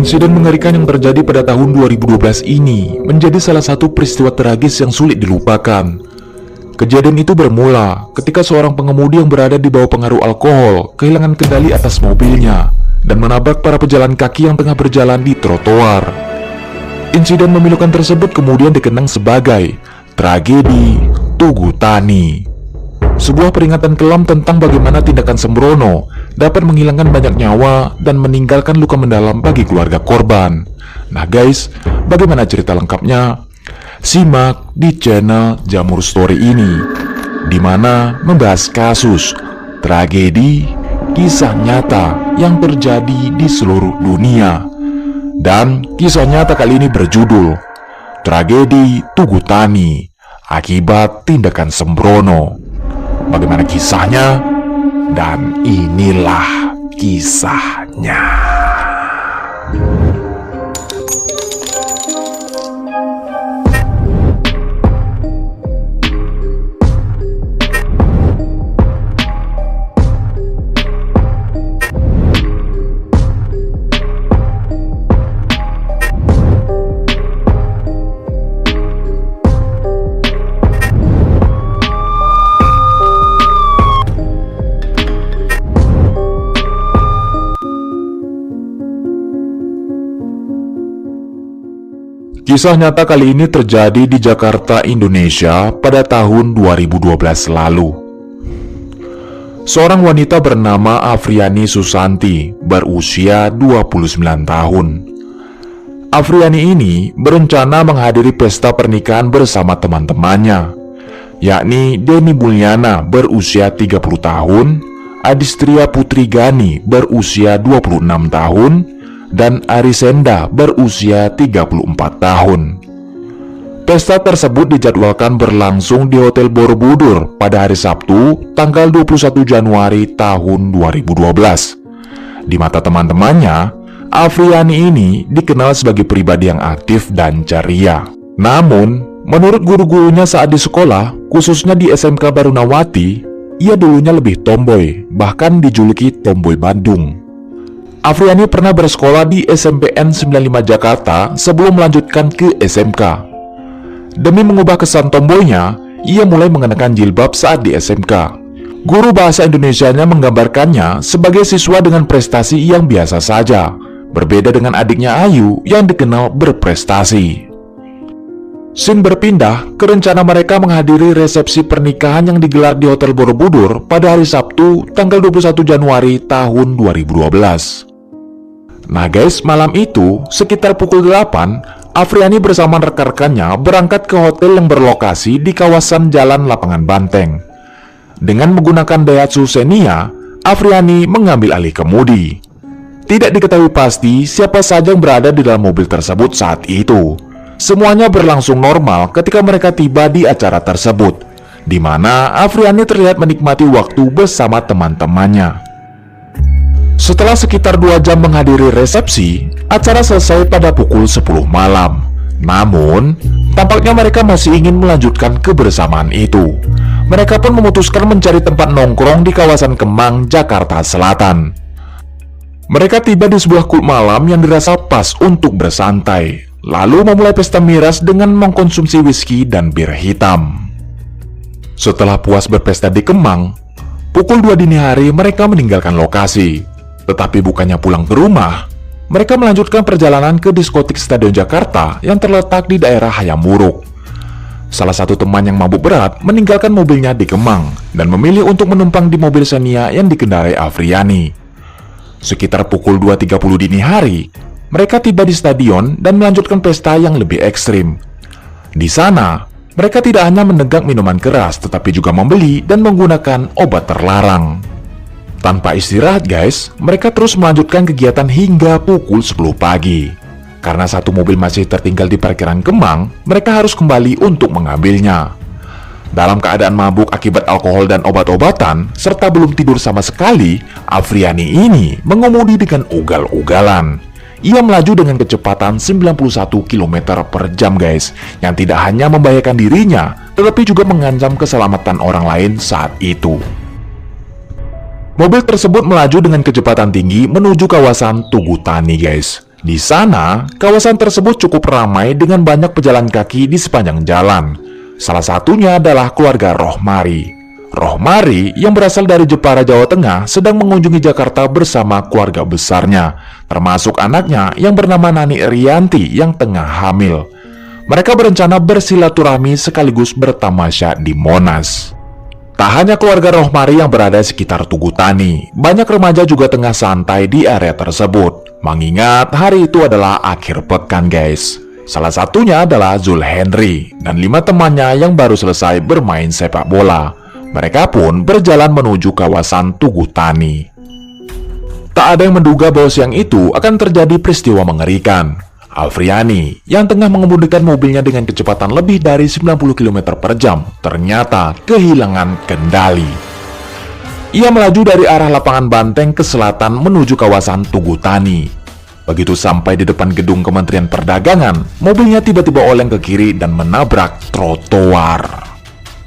Insiden mengerikan yang terjadi pada tahun 2012 ini menjadi salah satu peristiwa tragis yang sulit dilupakan. Kejadian itu bermula ketika seorang pengemudi yang berada di bawah pengaruh alkohol kehilangan kendali atas mobilnya dan menabrak para pejalan kaki yang tengah berjalan di trotoar. Insiden memilukan tersebut kemudian dikenang sebagai tragedi Tugu Tani. Sebuah peringatan kelam tentang bagaimana tindakan sembrono dapat menghilangkan banyak nyawa dan meninggalkan luka mendalam bagi keluarga korban. Nah guys, bagaimana cerita lengkapnya? Simak di channel Jamur Story ini, dimana membahas kasus, tragedi, kisah nyata yang terjadi di seluruh dunia. Dan kisah nyata kali ini berjudul Tragedi Tugu Tani akibat tindakan sembrono. Bagaimana kisahnya? Dan inilah kisahnya. Kisah nyata kali ini terjadi di Jakarta, Indonesia pada tahun 2012 lalu. Seorang wanita bernama Afriani Susanti berusia 29 tahun. Afriani ini berencana menghadiri pesta pernikahan bersama teman-temannya, yakni Denny Mulyana berusia 30 tahun, Adistria Putri Gani berusia 26 tahun, dan Arisenda berusia 34 tahun. Pesta tersebut dijadwalkan berlangsung di Hotel Borobudur pada hari Sabtu, tanggal 21 Januari tahun 2012. Di mata teman-temannya, Afriani ini dikenal sebagai pribadi yang aktif dan ceria. Namun, menurut guru-gurunya saat di sekolah, khususnya di SMK Barunawati, ia dulunya lebih tomboy, bahkan dijuluki tomboy Bandung. Afriani pernah bersekolah di SMPN 95 Jakarta sebelum melanjutkan ke SMK. Demi mengubah kesan tomboynya, ia mulai mengenakan jilbab saat di SMK. Guru bahasa Indonesianya menggambarkannya sebagai siswa dengan prestasi yang biasa saja, berbeda dengan adiknya Ayu yang dikenal berprestasi. Scene berpindah ke rencana mereka menghadiri resepsi pernikahan yang digelar di Hotel Borobudur pada hari Sabtu, tanggal 21 Januari tahun 2012. Nah guys, malam itu, sekitar pukul 8, Afriani bersama rekan-rekannya berangkat ke hotel yang berlokasi di kawasan Jalan Lapangan Banteng. Dengan menggunakan Daihatsu Xenia, Afriani mengambil alih kemudi. Tidak diketahui pasti siapa saja yang berada di dalam mobil tersebut saat itu. Semuanya berlangsung normal ketika mereka tiba di acara tersebut, di mana Afriani terlihat menikmati waktu bersama teman-temannya. Setelah sekitar 2 jam menghadiri resepsi, acara selesai pada pukul 10 malam. Namun, tampaknya mereka masih ingin melanjutkan kebersamaan itu. Mereka pun memutuskan mencari tempat nongkrong di kawasan Kemang, Jakarta Selatan. Mereka tiba di sebuah klub malam yang dirasa pas untuk bersantai, lalu memulai pesta miras dengan mengkonsumsi whisky dan bir hitam. Setelah puas berpesta di Kemang, pukul 2 dini hari mereka meninggalkan lokasi. Tetapi bukannya pulang ke rumah, mereka melanjutkan perjalanan ke diskotik Stadion Jakarta yang terletak di daerah Hayam Wuruk. Salah satu teman yang mabuk berat meninggalkan mobilnya di Kemang dan memilih untuk menumpang di mobil Xenia yang dikendarai Afriani. Sekitar pukul 2.30 dini hari, mereka tiba di stadion dan melanjutkan pesta yang lebih ekstrim. Di sana, mereka tidak hanya menegak minuman keras, tetapi juga membeli dan menggunakan obat terlarang. Tanpa istirahat guys, mereka terus melanjutkan kegiatan hingga pukul 10 pagi. Karena satu mobil masih tertinggal di parkiran Kemang, mereka harus kembali untuk mengambilnya. Dalam keadaan mabuk akibat alkohol dan obat-obatan, serta belum tidur sama sekali, Afriani ini mengemudi dengan ugal-ugalan. Ia melaju dengan kecepatan 91 km per jam guys, yang tidak hanya membahayakan dirinya, tetapi juga mengancam keselamatan orang lain saat itu. Mobil tersebut melaju dengan kecepatan tinggi menuju kawasan Tugu Tani guys. Di sana, kawasan tersebut cukup ramai dengan banyak pejalan kaki di sepanjang jalan. Salah satunya adalah keluarga Rohmari. Rohmari yang berasal dari Jepara, Jawa Tengah sedang mengunjungi Jakarta bersama keluarga besarnya, termasuk anaknya yang bernama Nani Rianti yang tengah hamil. Mereka berencana bersilaturahmi sekaligus bertamasya di Monas. Tak hanya keluarga Rohmari yang berada di sekitar Tugu Tani, banyak remaja juga tengah santai di area tersebut. Mengingat hari itu adalah akhir pekan guys. Salah satunya adalah Zul Henry dan 5 temannya yang baru selesai bermain sepak bola. Mereka pun berjalan menuju kawasan Tugu Tani. Tak ada yang menduga bahwa siang itu akan terjadi peristiwa mengerikan. Afriani yang tengah mengemudikan mobilnya dengan kecepatan lebih dari 90 km per jam ternyata kehilangan kendali. Ia melaju dari arah lapangan Banteng ke selatan menuju kawasan Tugu Tani. Begitu sampai di depan gedung Kementerian Perdagangan, mobilnya tiba-tiba oleng ke kiri dan menabrak trotoar.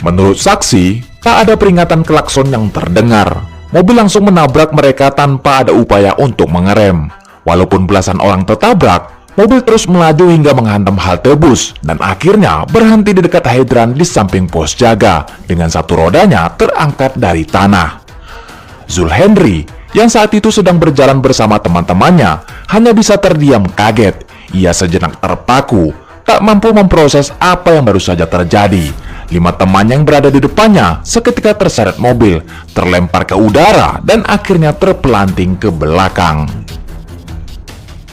Menurut saksi, tak ada peringatan klakson yang terdengar. Mobil langsung menabrak mereka tanpa ada upaya untuk mengerem. Walaupun belasan orang tertabrak, mobil terus melaju hingga menghantam halte bus dan akhirnya berhenti di dekat hidran di samping pos jaga dengan satu rodanya terangkat dari tanah. Zul Henry yang saat itu sedang berjalan bersama teman-temannya hanya bisa terdiam kaget. Ia sejenak terpaku, tak mampu memproses apa yang baru saja terjadi. 5 temannya yang berada di depannya seketika terseret mobil, terlempar ke udara dan akhirnya terpelanting ke belakang.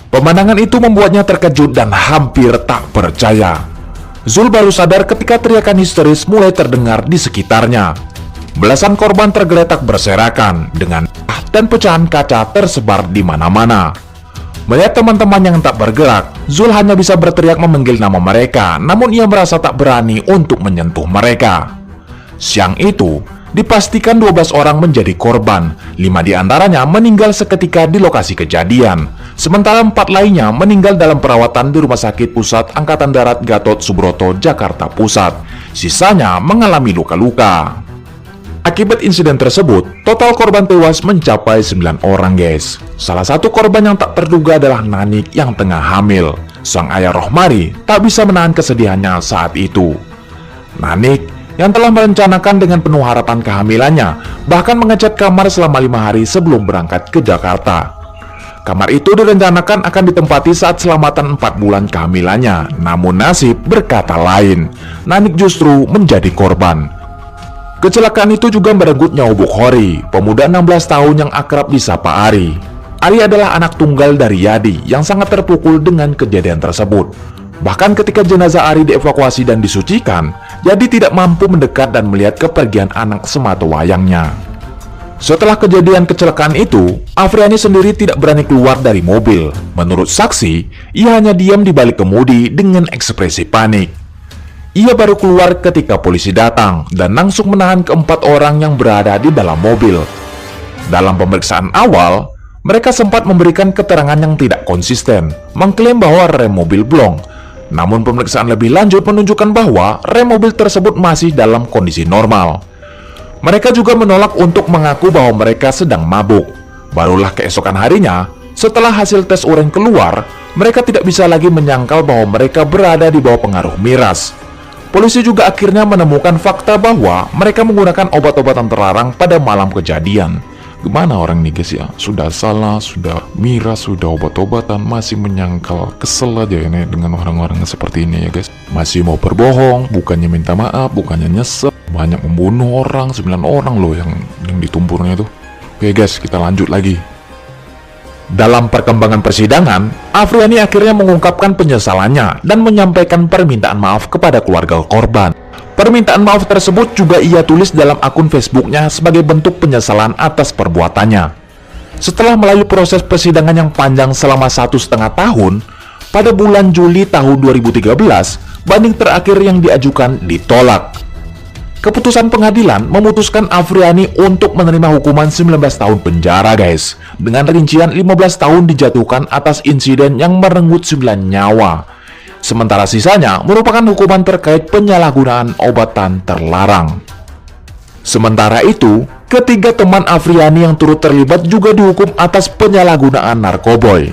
Pemandangan itu membuatnya terkejut dan hampir tak percaya. Zul baru sadar ketika teriakan histeris mulai terdengar di sekitarnya. Belasan korban tergeletak berserakan dengan dan pecahan kaca tersebar di mana-mana. Melihat teman-teman yang tak bergerak, Zul hanya bisa berteriak memanggil nama mereka, namun ia merasa tak berani untuk menyentuh mereka. Siang itu, dipastikan 12 orang menjadi korban, 5 diantaranya meninggal seketika di lokasi kejadian, sementara 4 lainnya meninggal dalam perawatan di Rumah Sakit Pusat Angkatan Darat Gatot Subroto, Jakarta Pusat. Sisanya mengalami luka-luka. Akibat insiden tersebut, total korban tewas mencapai 9 orang guys. Salah satu korban yang tak terduga adalah Nanik yang tengah hamil. Sang ayah Rohmari tak bisa menahan kesedihannya saat itu. Nanik yang telah merencanakan dengan penuh harapan kehamilannya, bahkan mengecat kamar selama 5 hari sebelum berangkat ke Jakarta. Kamar itu direncanakan akan ditempati saat selamatan 4 bulan kehamilannya. Namun nasib berkata lain, Nanik justru menjadi korban. Kecelakaan itu juga merenggut nyawa Bukhori, pemuda 16 tahun yang akrab disapa Ari. Ari adalah anak tunggal dari Yadi yang sangat terpukul dengan kejadian tersebut. Bahkan ketika jenazah Ari dievakuasi dan disucikan, Yadi tidak mampu mendekat dan melihat kepergian anak sematawayangnya. Setelah kejadian kecelakaan itu, Afriani sendiri tidak berani keluar dari mobil. Menurut saksi, ia hanya diam di balik kemudi dengan ekspresi panik. Ia baru keluar ketika polisi datang dan langsung menahan ke-4 orang yang berada di dalam mobil. Dalam pemeriksaan awal, mereka sempat memberikan keterangan yang tidak konsisten, mengklaim bahwa rem mobil blong. Namun pemeriksaan lebih lanjut menunjukkan bahwa rem mobil tersebut masih dalam kondisi normal. Mereka juga menolak untuk mengaku bahwa mereka sedang mabuk. Barulah keesokan harinya, setelah hasil tes urin keluar, mereka tidak bisa lagi menyangkal bahwa mereka berada di bawah pengaruh miras. Polisi juga akhirnya menemukan fakta bahwa mereka menggunakan obat-obatan terlarang pada malam kejadian. Gimana orang nih guys ya, sudah salah, sudah miras, sudah obat-obatan, masih menyangkal. Kesel aja ini dengan orang-orang seperti ini ya guys. Masih mau berbohong, bukannya minta maaf, bukannya nyesel. Banyak membunuh orang, 9 orang loh yang ditumpurnya itu. Oke guys, kita lanjut lagi. Dalam perkembangan persidangan, Afriani akhirnya mengungkapkan penyesalannya dan menyampaikan permintaan maaf kepada keluarga korban. Permintaan maaf tersebut juga ia tulis dalam akun Facebooknya sebagai bentuk penyesalan atas perbuatannya. Setelah melalui proses persidangan yang panjang selama 1,5 tahun, pada bulan Juli tahun 2013, banding terakhir yang diajukan ditolak. Keputusan pengadilan memutuskan Afriani untuk menerima hukuman 19 tahun penjara guys, dengan rincian 15 tahun dijatuhkan atas insiden yang merenggut 9 nyawa. Sementara sisanya merupakan hukuman terkait penyalahgunaan obatan terlarang. Sementara itu, ketiga teman Afriani yang turut terlibat juga dihukum atas penyalahgunaan narkoboy.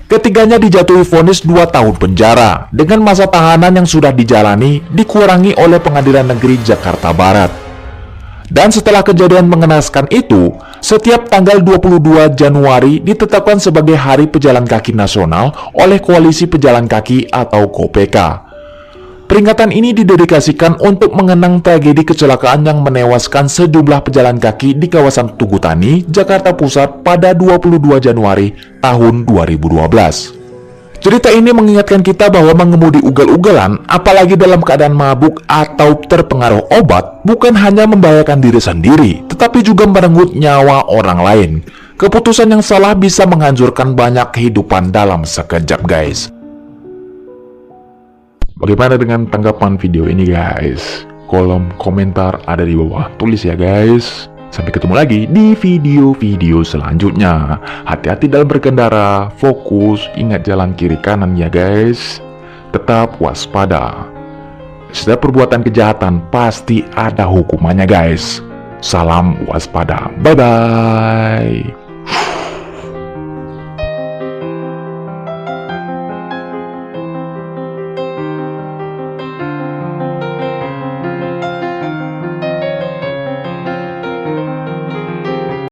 Ketiganya dijatuhi vonis 2 tahun penjara dengan masa tahanan yang sudah dijalani dikurangi oleh Pengadilan Negeri Jakarta Barat. Dan setelah kejadian mengenaskan itu, setiap tanggal 22 Januari ditetapkan sebagai Hari Pejalan Kaki Nasional oleh Koalisi Pejalan Kaki atau KOPK. Peringatan ini didedikasikan untuk mengenang tragedi kecelakaan yang menewaskan sejumlah pejalan kaki di kawasan Tugu Tani, Jakarta Pusat pada 22 Januari tahun 2012. Cerita ini mengingatkan kita bahwa mengemudi ugal-ugalan, apalagi dalam keadaan mabuk atau terpengaruh obat, bukan hanya membahayakan diri sendiri, tetapi juga merenggut nyawa orang lain. Keputusan yang salah bisa menghancurkan banyak kehidupan dalam sekejap, guys. Bagaimana dengan tanggapan video ini, guys? Kolom komentar ada di bawah. Tulis ya, guys. Sampai ketemu lagi di video-video selanjutnya. Hati-hati dalam berkendara, fokus, ingat jalan kiri kanan ya, guys. Tetap waspada. Setiap perbuatan kejahatan pasti ada hukumannya, guys. Salam waspada. Bye-bye.